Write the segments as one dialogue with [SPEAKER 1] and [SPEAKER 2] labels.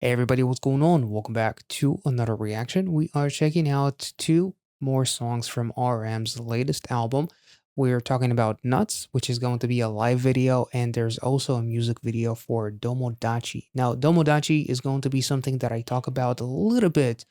[SPEAKER 1] Hey everybody, what's going on? Welcome back to another reaction. We are checking out two more songs from RM's latest album. We're talking about Nuts, which is going to be a live video, and there's also a music video for Domodachi. Now, Domodachi is going to be something that I talk about a little bit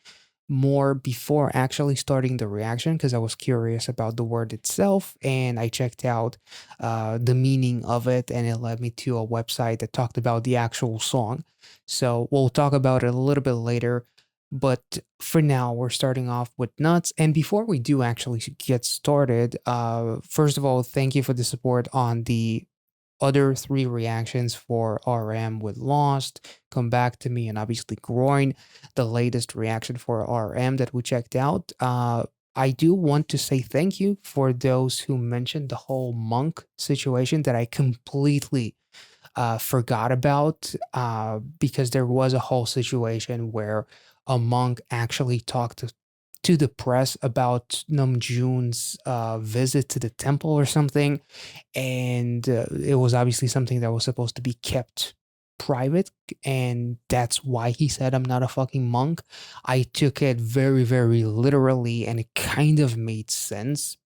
[SPEAKER 1] more before actually starting the reaction because I was curious about the word itself and I checked out the meaning of it, and it led me to a website that talked about the actual song. So we'll talk about it a little bit later. But for now, we're starting off with Nuts. And before we do actually get started, first of all, thank you for the support on the other three reactions for RM with Lost, Come Back to Me, and obviously Groin, the latest reaction for RM that we checked out. I do want to say thank you for those who mentioned the whole monk situation that I completely forgot about, because there was a whole situation where a monk actually talked to the press about Namjoon's visit to the temple or something, and it was obviously something that was supposed to be kept private, and that's why he said I'm not a fucking monk. I took it very, very literally, and it kind of made sense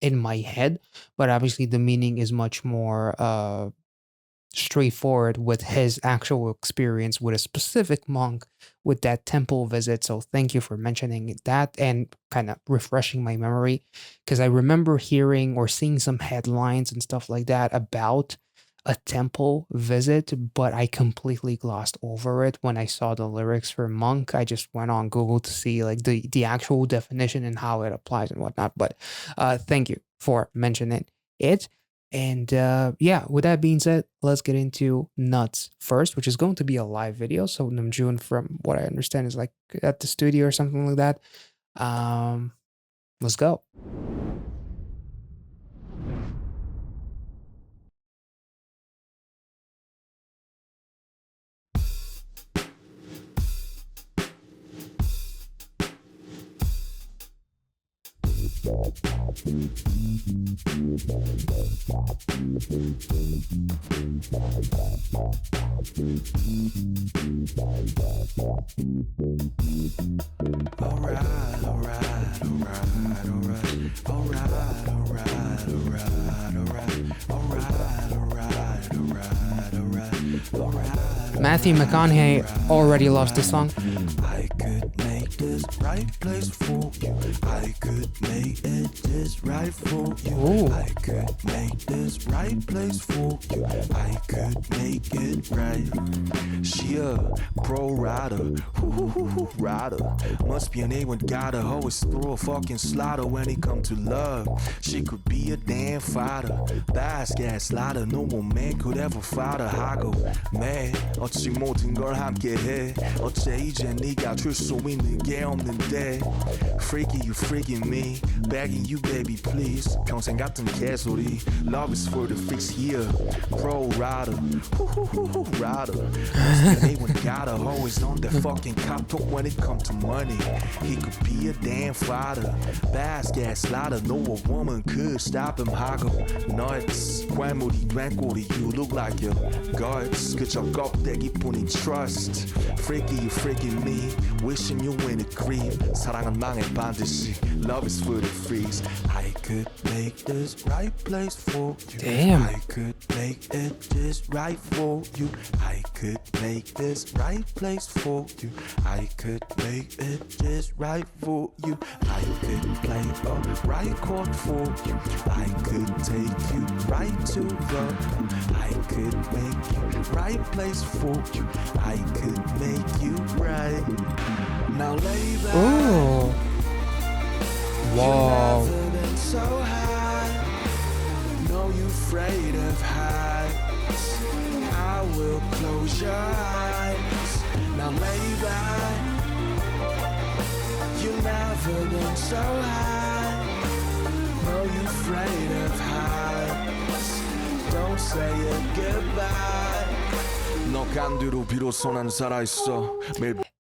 [SPEAKER 1] in my head, but obviously the meaning is much more straightforward with his actual experience with a specific monk with that temple visit. So thank you for mentioning that and kind of refreshing my memory, because I remember hearing or seeing some headlines and stuff like that about a temple visit, but I completely glossed over it when I saw the lyrics for monk. I just went on Google to see like the actual definition and how it applies and whatnot. But thank you for mentioning it. And yeah, with that being said, let's get into Nuts first, which is going to be a live video. So Namjoon, from what I understand, is like at the studio or something like that. Let's go. Matthew McConaughey already loves this song.
[SPEAKER 2] I could make this right place for you. I could make it just right for you.
[SPEAKER 1] Ooh.
[SPEAKER 2] I could make this right place for you. I could make it right. She a pro rider, rider. Must be an A1, gotta always throw a fucking slaughter when it come to love. She could be a damn fighter, fast gas slider. No one man could ever fight her. 하고 매 어찌 모든 걸 함께 해. 어째 이제 네가 줄 수 있는 게 없는데. Freaky you freaking me, begging you baby please. 평생 같은 개소리. Love is for the freaks here. Pro rider, rider. Anyone gotta always on that fucking cop talk when it come to money. He could be a damn fighter, fast gas slider. No a woman could stop him. 하고 nuts. 괴물이 된 꼴이. You look like your guts. 그저 껍데기뿐인 trust. Freaky you freaking me, wishing you in a creep. 사랑은 망해 반드시. Love is for the freaks. I could make this right place for you.
[SPEAKER 1] Damn.
[SPEAKER 2] I could make it just right for you. I could make this right place for you. I could make it just right for you. I could play a right chord for you. I could take you right to the. I could make you right place for you. I could make you right. Now lay back.
[SPEAKER 1] Ooh. Whoa.
[SPEAKER 2] You've never been so high. No, you afraid of heights. I will close your eyes. Now lay back. You've never been so high. No, you afraid of heights. Don't say it goodbye. 너 간뒤로 비로소 난 살아있어.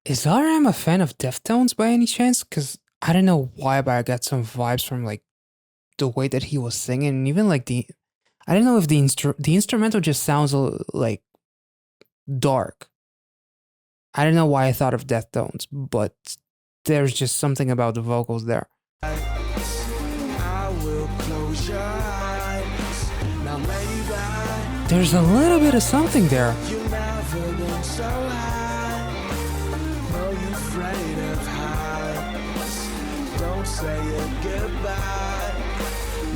[SPEAKER 1] Is RM a fan of Deftones by any chance? Because I don't know why, but I got some vibes from like the way that he was singing, and even like I don't know if the instrumental just sounds like dark. I don't know why I thought of Deftones, but there's just something about the vocals there.
[SPEAKER 2] I will close your eyes. Now lay back.
[SPEAKER 1] There's a little bit of something there.
[SPEAKER 2] You've never been so high. No, you're afraid of heights. Don't say it goodbye.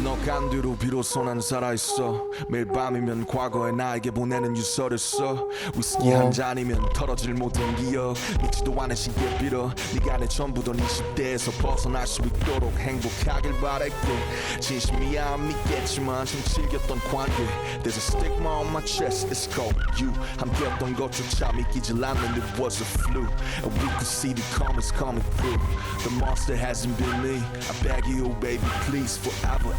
[SPEAKER 2] 너 간뒤로 비로소 난 살아있어. 매일 밤이면 과거에 나에게 보내는 유서를 써. 위스키 한 잔이면 털어질 모든 기억. 믿지도 않은 시기에 빌어. 네가 내 전부던 20대에서 벗어날 수 있도록 행복하길 바랄게. 진심이야 안 믿겠지만 좀 즐겼던 관계. There's a stigma on my chest, it's called you. 함께였던 것조차 믿기질 않는 it was a fluke. And we could see the comments coming through. The monster hasn't been me. I beg you baby please forever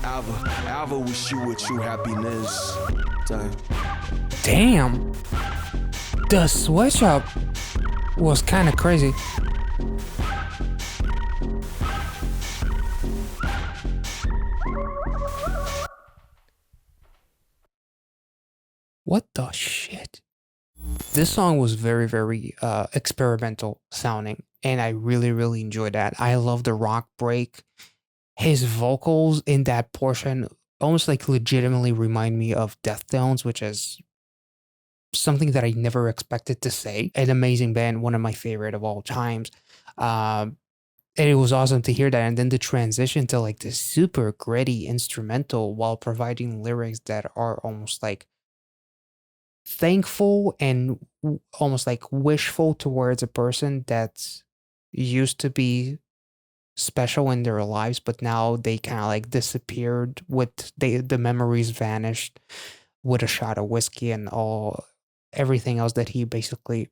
[SPEAKER 2] ever wish you a true happiness.
[SPEAKER 1] Damn. The switch up was kind of crazy. What the shit? This song was very, very experimental sounding, and I really, really enjoyed that. I love the rock break. His vocals in that portion almost like legitimately remind me of Deftones, which is something that I never expected to say. An amazing band, one of my favorite of all times. And it was awesome to hear that. And then the transition to like this super gritty instrumental while providing lyrics that are almost like thankful and almost like wishful towards a person that used to be special in their lives, but now they kind of like disappeared with the memories vanished with a shot of whiskey and everything else that he basically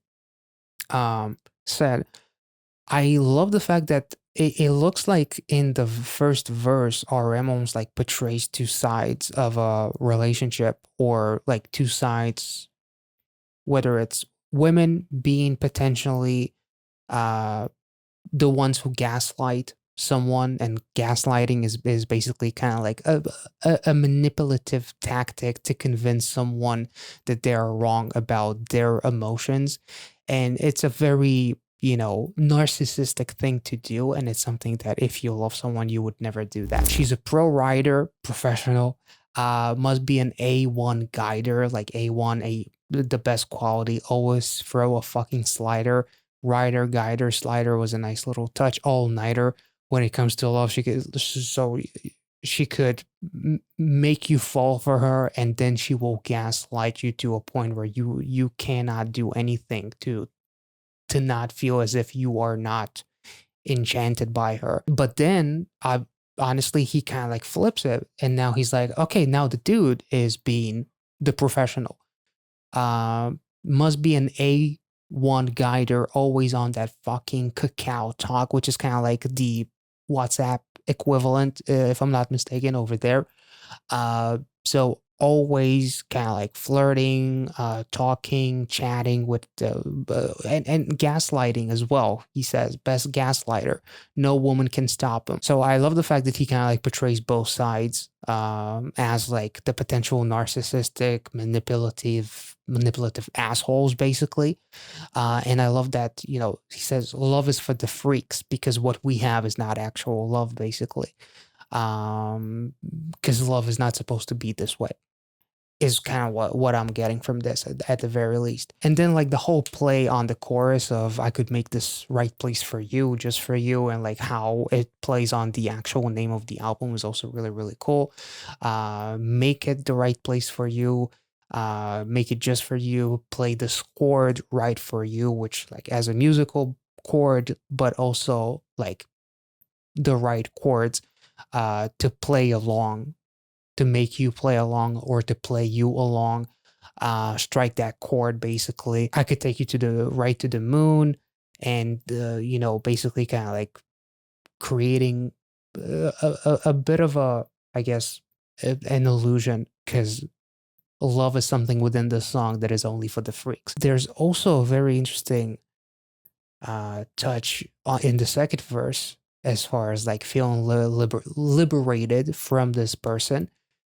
[SPEAKER 1] said. I love the fact that it looks like in the first verse, RM almost like portrays two sides of a relationship, or like two sides, whether it's women being potentially the ones who gaslight someone, and gaslighting is basically kind of like a manipulative tactic to convince someone that they are wrong about their emotions. And it's a very, narcissistic thing to do, and it's something that if you love someone, you would never do that. She's a pro rider, professional, must be an A1 guider, like A1, the best quality, always throw a fucking slider. Rider, guider, slider was a nice little touch. All-nighter when it comes to love. She could make you fall for her, and then she will gaslight you to a point where you cannot do anything to not feel as if you are not enchanted by her. But then honestly, he kind of like flips it, and now he's like, okay, now the dude is being the professional. Must be an A1 guider, always on that fucking cacao talk, which is kind of like the WhatsApp equivalent, if I'm not mistaken, over there. So always kind of like flirting, talking, chatting with and gaslighting as well. He says best gaslighter. No woman can stop him. So I love the fact that he kind of like portrays both sides as like the potential narcissistic, manipulative assholes, basically. And I love that, he says love is for the freaks, because what we have is not actual love, basically. Because love is not supposed to be this way, is kind of what I'm getting from this at the very least. And then like the whole play on the chorus of I could make this right place for you, just for you, and like how it plays on the actual name of the album is also really, really cool. Make it the right place for you, make it just for you, play this chord right for you, which like as a musical chord, but also like the right chords to play along, to make you play along, or to play you along. Strike that chord, basically. I could take you to the right to the moon, and basically kind of like creating a bit of a, I guess, an illusion, because love is something within the song that is only for the freaks. There's also a very interesting touch in the second verse, as far as like feeling liberated from this person.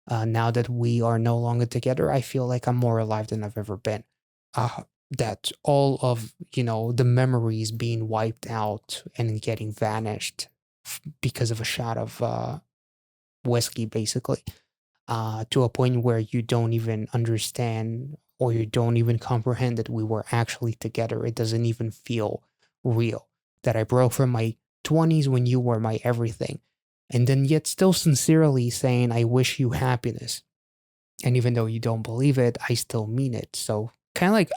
[SPEAKER 1] Now that we are no longer together, I feel like I'm more alive than I've ever been. that all of, the memories being wiped out and getting vanished because of a shot of whiskey, basically, to a point where you don't even understand or you don't even comprehend that we were actually together. It doesn't even feel real. That I broke from my 20s when you were my everything. And then yet still sincerely saying, I wish you happiness. And even though you don't believe it, I still mean it. So kind of like,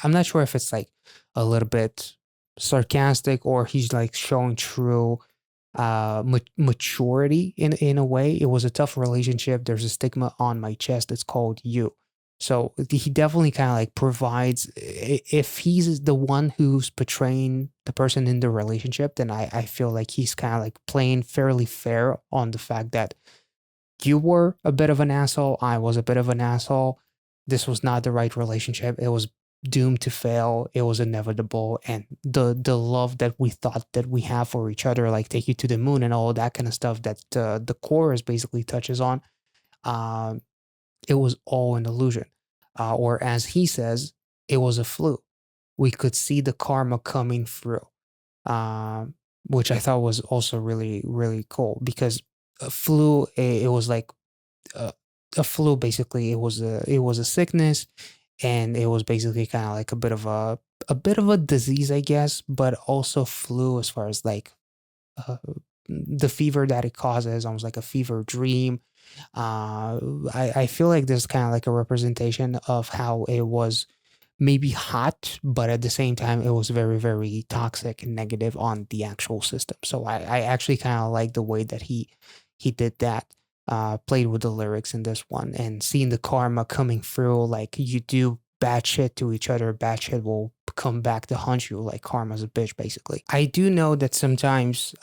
[SPEAKER 1] I'm not sure if it's like a little bit sarcastic or he's like showing true maturity in a way. It was a tough relationship. There's a stigma on my chest. It's called you. So he definitely kind of like provides, if he's the one who's portraying the person in the relationship, then I feel like he's kind of like playing fairly fair on the fact that you were a bit of an asshole. I was a bit of an asshole. This was not the right relationship. It was doomed to fail. It was inevitable. And the love that we thought that we have for each other, like take you to the moon and all that kind of stuff that the chorus basically touches on, um, it was all an illusion. Or as he says, it was a fluke. We could see the karma coming through, um, which I thought was also really, really cool because a flu, it was like uh, a flu. Basically, it was a sickness, and it was basically kind of like a bit of a disease, I guess, but also flu as far as like uh, the fever that it causes, almost like a fever dream. I feel like there's kind of like a representation of how it was maybe hot, but at the same time, it was very, very toxic and negative on the actual system. So I actually kind of like the way that he did that, played with the lyrics in this one and seeing the karma coming through. Like you do bad shit to each other, bad shit will come back to haunt you. Like karma's a bitch, basically. I do know that sometimes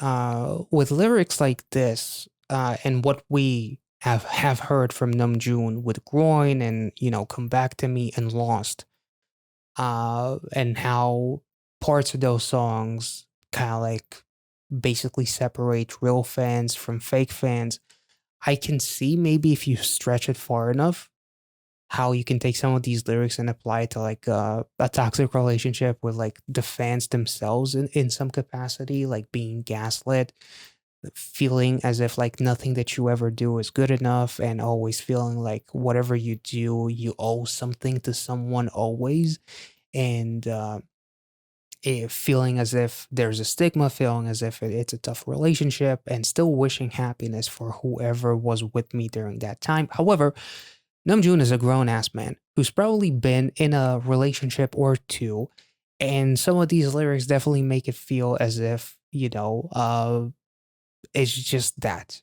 [SPEAKER 1] with lyrics like this, and what we have heard from Namjoon with Groin and Come Back to Me and Lost, and how parts of those songs kind of like basically separate real fans from fake fans. I can see maybe if you stretch it far enough, how you can take some of these lyrics and apply it to like a toxic relationship with like the fans themselves in some capacity, like being gaslit, feeling as if like nothing that you ever do is good enough, and always feeling like whatever you do, you owe something to someone always. And feeling as if there's a stigma, feeling as if it's a tough relationship, and still wishing happiness for whoever was with me during that time. However, Namjoon is a grown ass man who's probably been in a relationship or two, and some of these lyrics definitely make it feel as if, it's just that.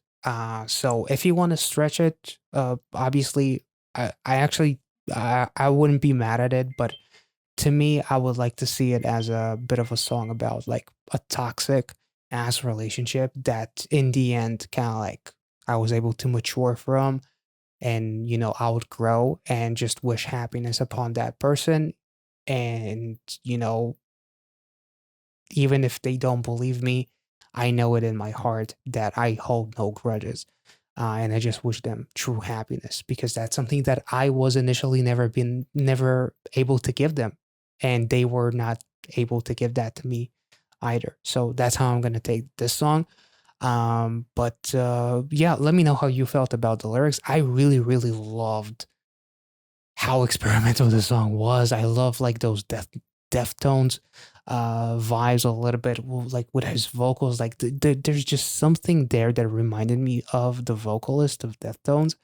[SPEAKER 1] So if you want to stretch it, obviously, I actually, I wouldn't be mad at it, but to me, I would like to see it as a bit of a song about like a toxic ass relationship that in the end kind of like I was able to mature from, and outgrow, and just wish happiness upon that person. And even if they don't believe me, I know it in my heart that I hold no grudges. And I just wish them true happiness, because that's something that I was initially never able to give them. And they were not able to give that to me either. So that's how I'm going to take this song. But yeah, let me know how you felt about the lyrics. I really, really loved how experimental the song was. I love like those Deftones vibes a little bit, like with his vocals. Like there's just something there that reminded me of the vocalist of Deftones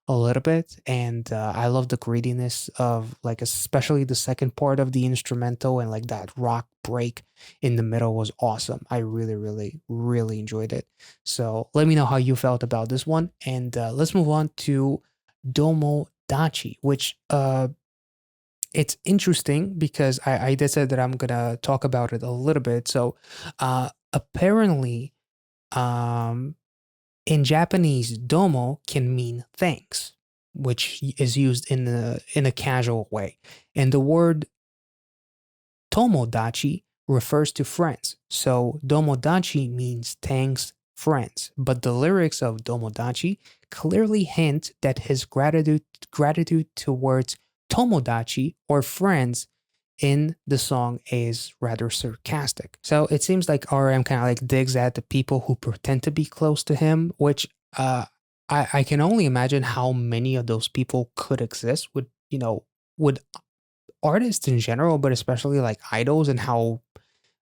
[SPEAKER 1] a little bit. And I love the grittiness of like especially the second part of the instrumental, and like that rock break in the middle was awesome. I really, really, really enjoyed it. So let me know how you felt about this one, and let's move on to Domodachi, which it's interesting because I did say that I'm gonna talk about it a little bit. So apparently, um, in Japanese, domo can mean thanks, which is used in a casual way, and the word tomodachi refers to friends. So domodachi means thanks, friends. But the lyrics of Domodachi clearly hint that his gratitude towards tomodachi or friends in the song is rather sarcastic. So it seems like RM kind of like digs at the people who pretend to be close to him, which I can only imagine how many of those people could exist with, with artists in general, but especially like idols and how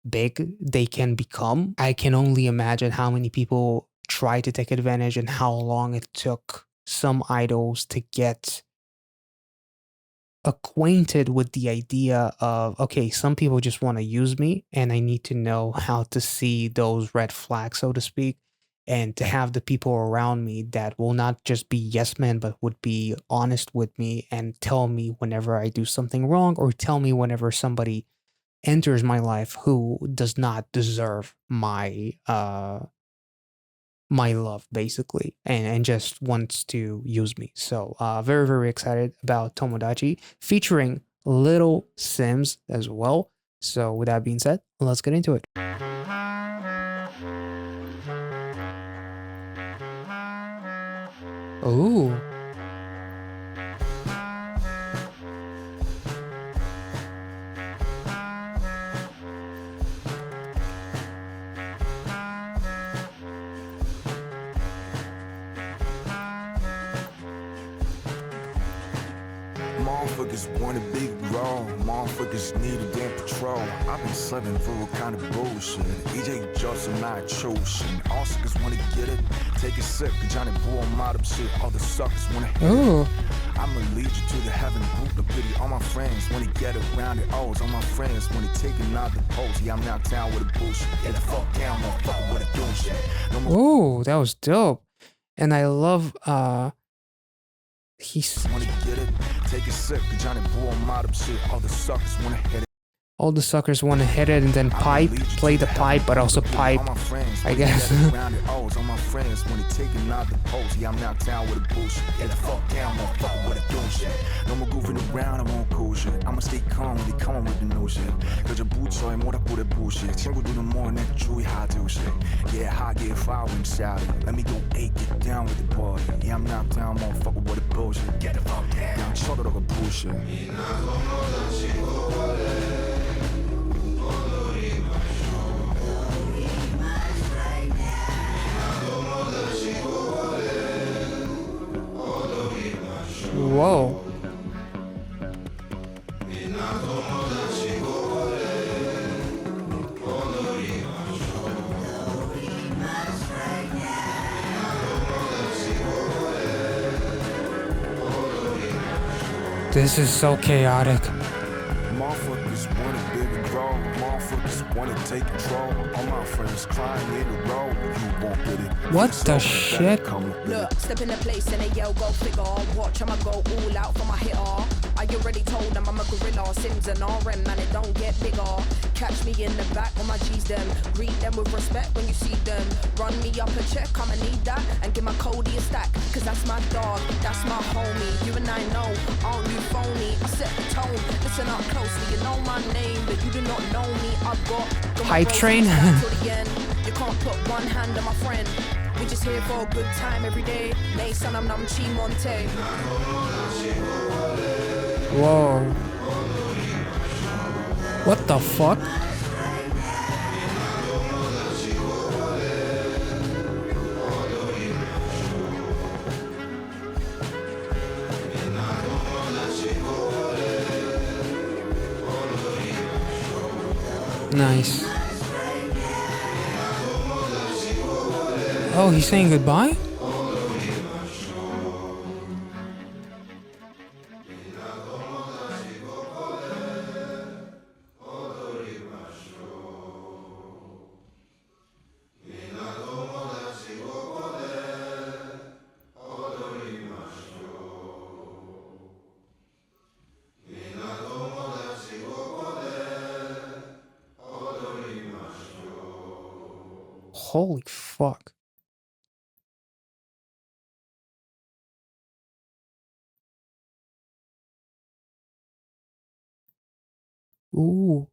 [SPEAKER 1] big they can become. I can only imagine how many people try to take advantage and how long it took some idols to get acquainted with the idea of, okay, some people just want to use me and I need to know how to see those red flags, so to speak, and to have the people around me that will not just be yes men, but would be honest with me and tell me whenever I do something wrong, or tell me whenever somebody enters my life who does not deserve my love, basically, and just wants to use me. So very, very excited about Tomodachi featuring little Simz as well. So with that being said, let's get into it. Oh.
[SPEAKER 2] Motherfuckers want a big role, motherfuckers need a damn patrol. I've been slipping through a kind of bullshit. EJ just not chosen. All suckers wanna get it, take a sip. Johnny Bull mod up shit. All the suckers wanna hit it. I'ma lead you to the heaven group. The pity all my friends when he get around it. O's all my friends when he taking out the post. Yeah, I'm not down with the bullshit. Get the fuck down, motherfucker, with the doing shit.
[SPEAKER 1] Oh, that was dope. And I love he's
[SPEAKER 2] wanna get it, take a sip. Johnny Bull mod up shit. All the suckers wanna hit it.
[SPEAKER 1] All the suckers want to hit it and then pipe, play the pipe, but also pipe, I guess.
[SPEAKER 2] All my friends when he taking out the post. Yeah, I'm not down with the bullshit. Get the fuck down, motherfucker, with the doing shit. No more goofing around, I won't cool shit. I'ma stay calm when they come with the new shit. Cause your boots are more than good bullshit. 친구들은 more than 주의 하도 shit. Yeah, hot, get fire when shouting. Let me go eight, get down with the party. Yeah, I'm not down, motherfucker, with the bullshit. Get the fuck down. Yeah, I'm 쳐들어가 bullshit.
[SPEAKER 1] Whoa. This is so chaotic.
[SPEAKER 2] Motherfuckers wanna big and grow. Motherfuckers wanna take control. All my friends crying in the road. You won't get it.
[SPEAKER 1] What the shit?
[SPEAKER 3] Look, step in the place and they yell, go figure. Watch, I'ma go all out for my hitter. I already told them I'm a gorilla. Simz and RM, man, it don't get bigger. Catch me in the back when my G's them. Greet them with respect when you see them. Run me up a check, I'ma need that. And give my Cody a stack, cause that's my dog, that's my homie. You and I know, aren't you phony? I set the tone, listen up closely. You know my name, but you do not know me. I've got
[SPEAKER 1] Hype train.
[SPEAKER 3] till the end. You can't put one hand on my friend. We just here for a good time every day. Mason, I'm Chi Monte.
[SPEAKER 1] Whoa. What the fuck? Nice. Oh, he's saying goodbye? Holy fuck. Ooh.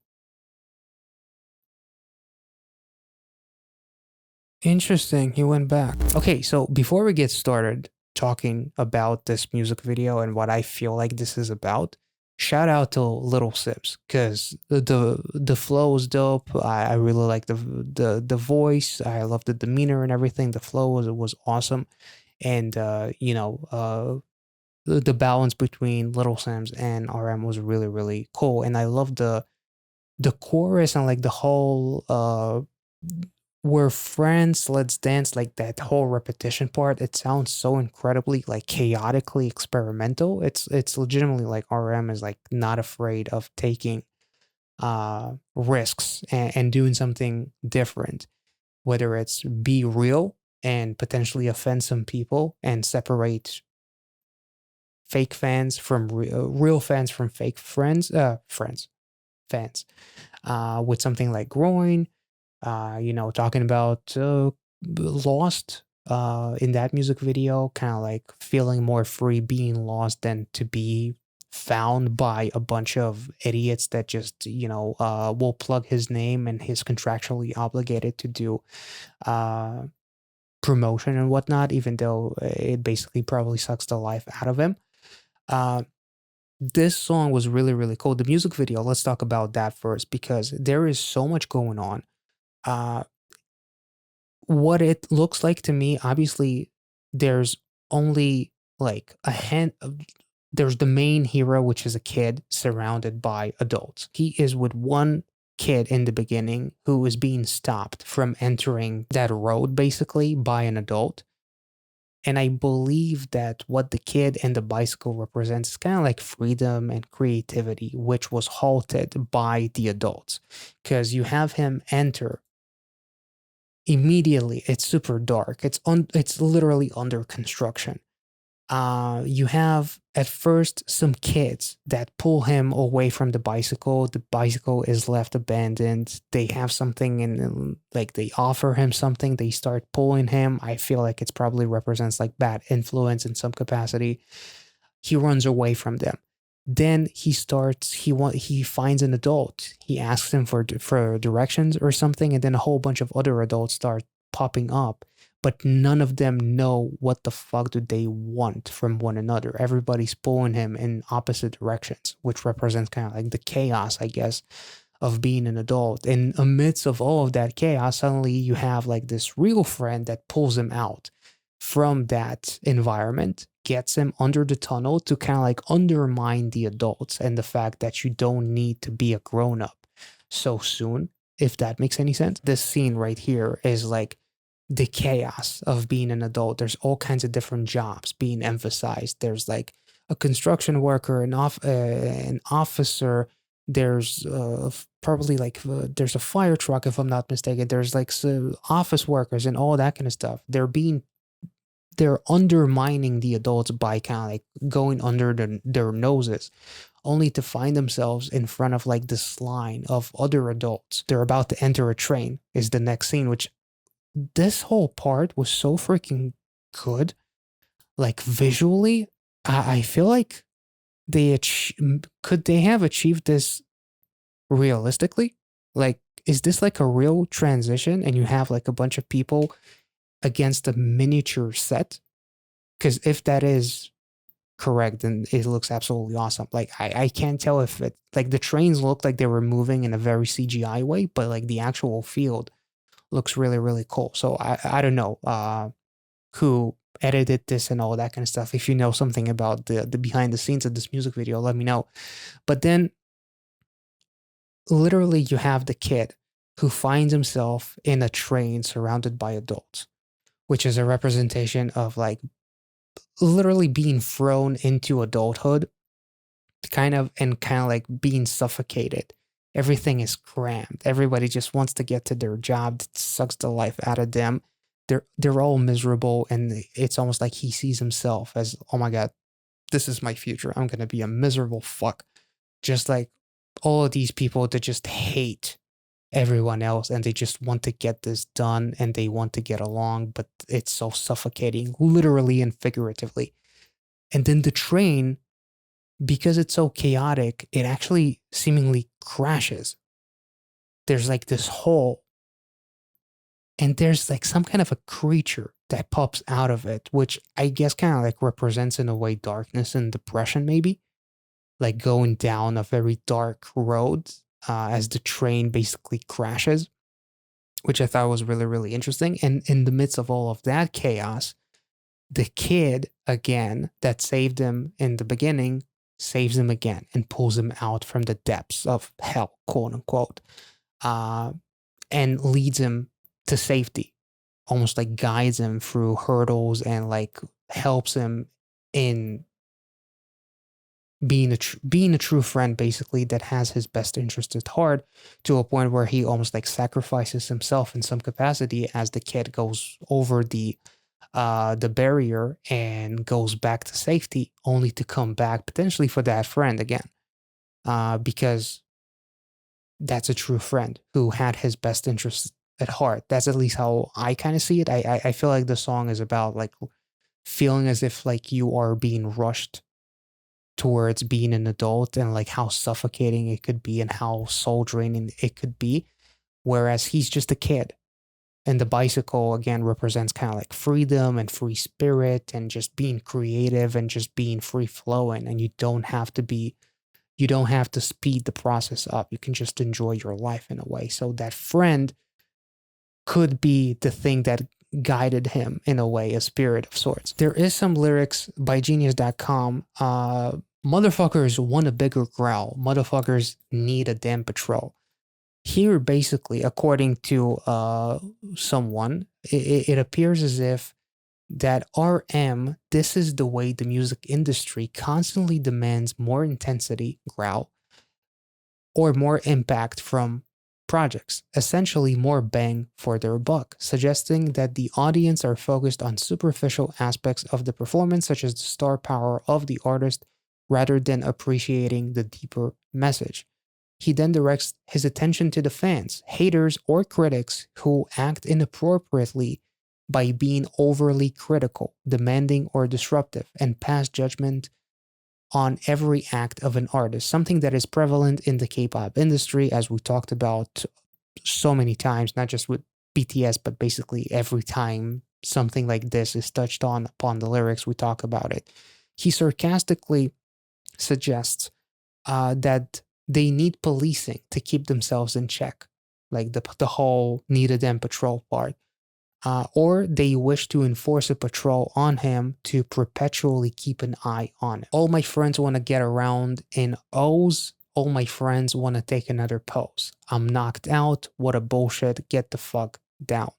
[SPEAKER 1] Interesting. He went back. Okay, so before we get started talking about this music video and what I feel like this is about, shout out to Little Simz because the flow is dope. I really like the voice. I love the demeanor and everything. The flow was awesome, and the balance between Little Simz and RM was really really cool. And I love the chorus and like the whole we're friends, let's dance, like that whole repetition part. It sounds so incredibly like chaotically experimental. It's legitimately like RM is like not afraid of taking risks and doing something different, whether it's be real and potentially offend some people and separate fake fans from real fans from fake fans with something like growing, talking about lost in that music video, kind of like feeling more free being lost than to be found by a bunch of idiots that just, will plug his name and he's contractually obligated to do uh, promotion and whatnot, even though it basically probably sucks the life out of him. Uh, this song was really, really cool. The music video, let's talk about that first because there is so much going on. Uh, what it looks like to me, obviously, there's only like a hand. There's the main hero, which is a kid surrounded by adults. He is with one kid in the beginning who is being stopped from entering that road basically by an adult. And I believe that what the kid and the bicycle represents is kind of like freedom and creativity, which was halted by the adults. Because you have him enter immediately, it's super dark. It's literally under construction. You have at first some kids that pull him away from the bicycle. The bicycle is left abandoned. They have something and like they offer him something. They start pulling him. I feel like it's probably represents like bad influence in some capacity. He runs away from them. Then he finds an adult. He asks him for directions or something, and then a whole bunch of other adults start popping up, but none of them know what the fuck do they want from one another. Everybody's pulling him in opposite directions, which represents kind of like the chaos, I guess, of being an adult. In amidst of all of that chaos, suddenly you have like this real friend that pulls him out from that environment, gets him under the tunnel to kind of like undermine the adults and the fact that you don't need to be a grown up so soon, if that makes any sense. This scene right here is like the chaos of being an adult. There's all kinds of different jobs being emphasized. There's like a construction worker, an officer. There's probably like there's a fire truck if I'm not mistaken. There's like office workers and all that kind of stuff. They're undermining the adults by kind of like going under their noses, only to find themselves in front of like this line of other adults. They're about to enter a train is the next scene, which this whole part was so freaking good. Like visually, I feel like could they have achieved this realistically? Like, is this like a real transition and you have like a bunch of people against a miniature set? Because if that is correct, then it looks absolutely awesome. Like I can't tell if it like the trains look like they were moving in a very CGI way, but like the actual field looks really really cool. So I don't know who edited this and all that kind of stuff. If you know something about the behind the scenes of this music video, let me know. But then literally you have the kid who finds himself in a train surrounded by adults, which is a representation of like literally being thrown into adulthood, kind of like being suffocated. Everything is crammed. Everybody just wants to get to their job. It sucks the life out of them. They're all miserable, and it's almost like he sees himself as, oh my god, this is my future. I'm gonna be a miserable fuck, just like all of these people that just hate everyone else and they just want to get this done and they want to get along, but it's so suffocating, literally and figuratively. And then the train, because it's so chaotic, it actually seemingly crashes. There's like this hole, and there's like some kind of a creature that pops out of it, which I guess kind of like represents in a way darkness and depression, maybe. like going down a very dark road as the train basically crashes, which I thought was really, really interesting. And in the midst of all of that chaos, the kid, again, that saved him in the beginning, saves him again and pulls him out from the depths of hell, quote unquote, uh, and leads him to safety, almost like guides him through hurdles and like helps him in being a true friend, basically, that has his best interest at heart, to a point where he almost like sacrifices himself in some capacity as the kid goes over the barrier and goes back to safety, only to come back potentially for that friend again, because that's a true friend who had his best interest at heart. That's at least how I kind of see it. I feel like the song is about like feeling as if like you are being rushed towards being an adult, and like how suffocating it could be and how soul draining it could be, whereas he's just a kid. And the bicycle again represents kind of like freedom and free spirit and just being creative and just being free flowing, and you don't have to speed the process up. You can just enjoy your life in a way. So that friend could be the thing that guided him in a way, a spirit of sorts. There is some lyrics by genius.com. Motherfuckers want a bigger growl. Motherfuckers need a damn patrol. Here, basically, according to someone, it appears as if that RM, this is the way the music industry constantly demands more intensity, growl, or more impact from projects, essentially more bang for their buck, suggesting that the audience are focused on superficial aspects of the performance, such as the star power of the artist, rather than appreciating the deeper message. He then directs his attention to the fans, haters, or critics who act inappropriately by being overly critical, demanding, or disruptive, and pass judgment on every act of an artist, something that is prevalent in the K-pop industry, as we talked about so many times, not just with BTS, but basically every time something like this is touched on upon the lyrics, we talk about it. He sarcastically suggests that they need policing to keep themselves in check, like the whole need a damn patrol part. Or they wish to enforce a patrol on him to perpetually keep an eye on it. All my friends want to get around in O's. All my friends want to take another pose. I'm knocked out. What a bullshit. Get the fuck down.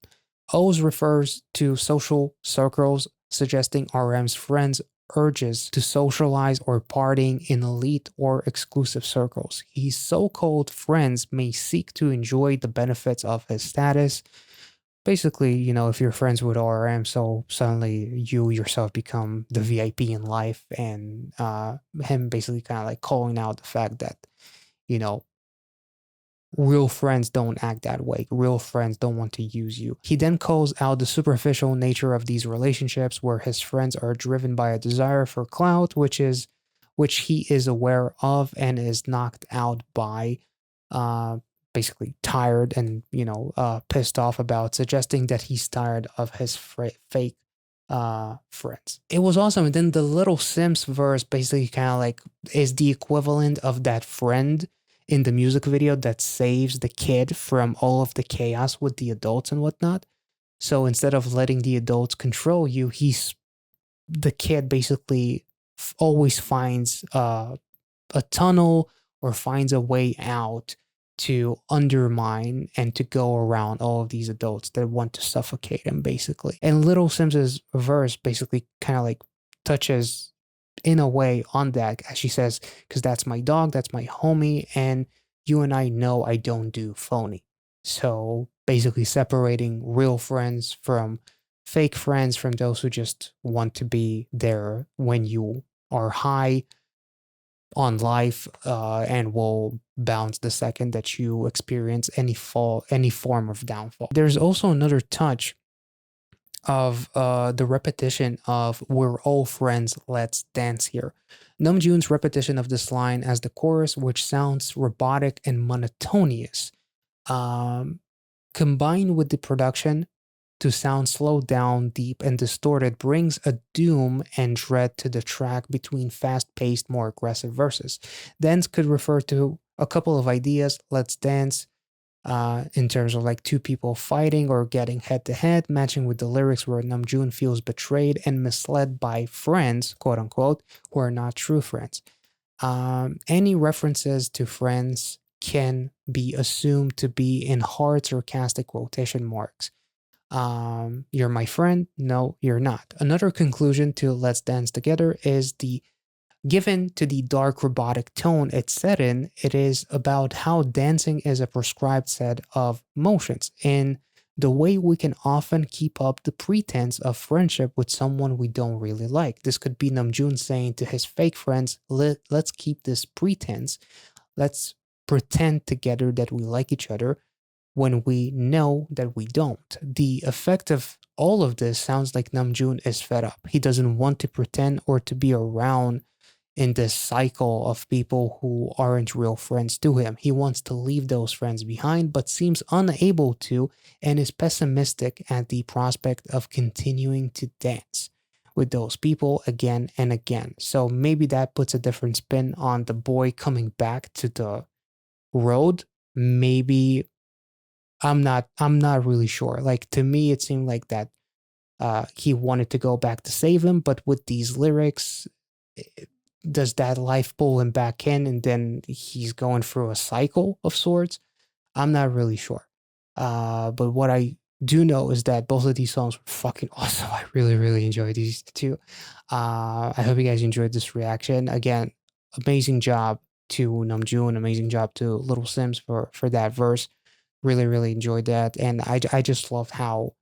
[SPEAKER 1] O's refers to social circles, suggesting RM's friends urges to socialize or partying in elite or exclusive circles. His so-called friends may seek to enjoy the benefits of his status. Basically, you know, if you're friends with RM, so suddenly you yourself become the VIP in life, and him basically kind of like calling out the fact that, you know, real friends don't act that way. Real friends don't want to use you. He then calls out the superficial nature of these relationships where his friends are driven by a desire for clout, which he is aware of and is knocked out by, basically tired and, you know, pissed off about, suggesting that he's tired of his fake friends. It was awesome. And then the little Simz verse basically kind of like is the equivalent of that friend in the music video that saves the kid from all of the chaos with the adults and whatnot. So instead of letting the adults control you, the kid basically always finds a tunnel or finds a way out to undermine and to go around all of these adults that want to suffocate him, basically. And little Simz's verse basically kind of like touches in a way on that, as she says, because that's my dog, that's my homie, and you and I know I don't do phony. So basically separating real friends from fake friends, from those who just want to be there when you are high on life, and will bounce the second that you experience any form of downfall. There's also another touch of the repetition of "We're all friends, let's dance here." Namjoon's repetition of this line as the chorus, which sounds robotic and monotonous, combined with the production, to sound slowed down, deep, and distorted brings a doom and dread to the track between fast-paced, more aggressive verses. Dance could refer to a couple of ideas. Let's dance in terms of like two people fighting or getting head to head, matching with the lyrics where Namjoon feels betrayed and misled by friends, quote unquote, who are not true friends. Any references to friends can be assumed to be in hard sarcastic quotation marks. You're my friend? No, you're not. Another conclusion to Let's Dance Together is the given to the dark robotic tone it's set in, it is about how dancing is a prescribed set of motions in the way we can often keep up the pretense of friendship with someone we don't really like. This could be Namjoon saying to his fake friends, let's keep this pretense. Let's pretend together that we like each other when we know that we don't. The effect of all of this sounds like Namjoon is fed up. He doesn't want to pretend or to be around in this cycle of people who aren't real friends to him. He wants to leave those friends behind, but seems unable to and is pessimistic at the prospect of continuing to dance with those people again and again. So maybe that puts a different spin on the boy coming back to the road. Maybe I'm not really sure. Like to me it seemed like that he wanted to go back to save him, but with these lyrics, does that life pull him back in and then he's going through a cycle of sorts? I'm not really sure. But what I do know is that both of these songs were fucking awesome. I really, really enjoyed these two. I hope you guys enjoyed this reaction. Again, amazing job to Namjoon, amazing job to Little Simz for that verse. Really, really enjoyed that. And I just loved how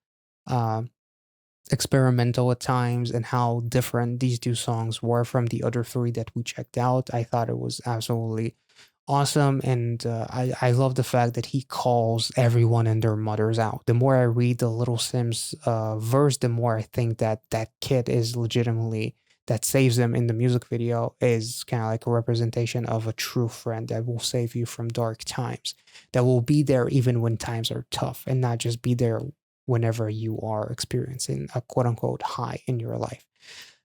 [SPEAKER 1] experimental at times and how different these two songs were from the other three that we checked out. I thought it was absolutely awesome, and I love the fact that he calls everyone and their mothers out. The more I read the Little Simz verse, the more I think that that kid is legitimately that saves him in the music video is kind of like a representation of a true friend that will save you from dark times, that will be there even when times are tough and not just be there whenever you are experiencing a quote unquote high in your life.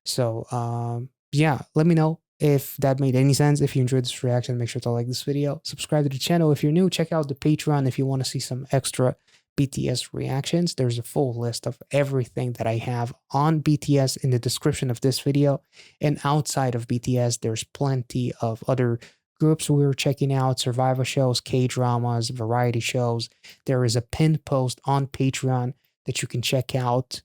[SPEAKER 1] So, yeah, let me know if that made any sense. If you enjoyed this reaction, make sure to like this video, subscribe to the channel if you're new, check out the Patreon if you want to see some extra BTS reactions. There's a full list of everything that I have on BTS in the description of this video. And outside of BTS, there's plenty of other groups we were checking out, survival shows, K-dramas, variety shows. There is a pinned post on Patreon that you can check out.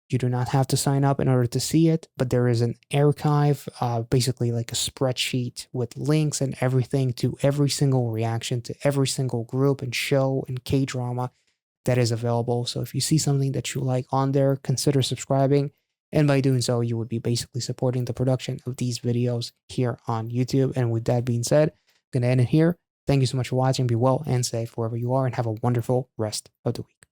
[SPEAKER 1] You do not have to sign up in order to see it, but there is an archive, basically like a spreadsheet with links and everything to every single reaction to every single group and show and K-drama that is available. So if you see something that you like on there, consider subscribing. And by doing so, you would be basically supporting the production of these videos here on YouTube. And with that being said, I'm going to end it here. Thank you so much for watching. Be well and safe wherever you are and have a wonderful rest of the week.